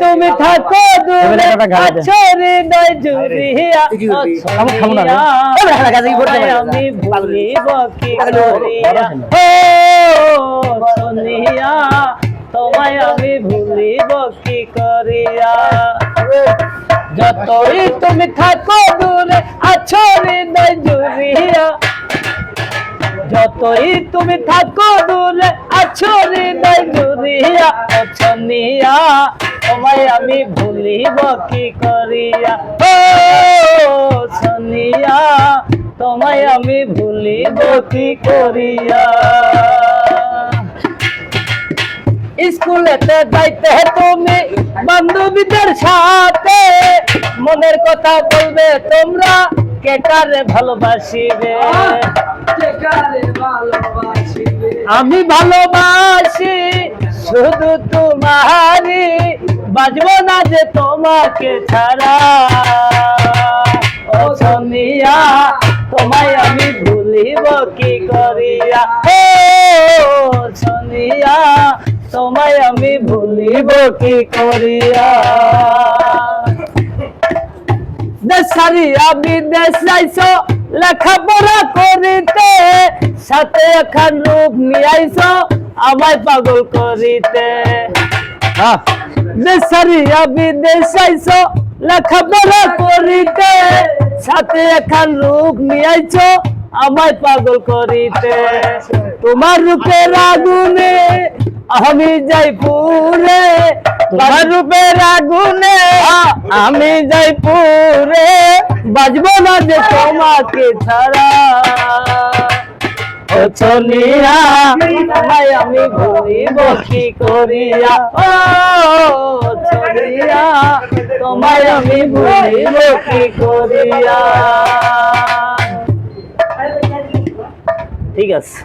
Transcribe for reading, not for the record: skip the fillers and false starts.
তুমি থাকো দূরে আছো হৃদয় জুড়িয়া আমি ভুলিব কি করিয়া ও সোনিয়া তোমায় আমি ভুলিব কি করিয়া যতই তুমি থাকো দূরে আছো হৃদয় জুড়িয়া যতই তুমি থাকো দূরে আছো হৃদয় জুড়িয়া ও সোনিয়া তোমায় আমি ভুলিব কি করিয়া ও সোনিয়া তোমায় আমি ভুলিব কি করিয়া স্কুলেতে যাইতে তুমি বান্ধবীদের সাথে মনের কথা বলবে তোমরা কেটারে ভালোবাসিবে আমি ভালোবাসি শুধু তোমারই বাজবো না যে তোমাকে ছাড়া ও সোনিয়া তোমায় আমি ভুলিব কি করিয়া ও সোনিয়া তোমায় আমি ভুলিব কি করিয়া দেশারিয়া বিদেশ যাইছো লেখাপড়া করিতে সাথে এখন রূপ নিয়াইছো আমায় পাগল করিতে দেশারিয়া বিদেশ যাইছো লেখাপড়া করিতে সাথে এখন রূপ নিয়াইছো আমায় পাগল করিতে তোমার রূপের আগুনে আমি যাই পুরে তোমার রূপের আগুনে আমি যাই পুরে বাজবো না যে তোমাকে ছাড়া ও সোনিয়া তোমায় আমি ভুলিব কি করিয়া ও সোনিয়া তোমায় আমি ভুলিব কি করিয়া ঠিক আছে।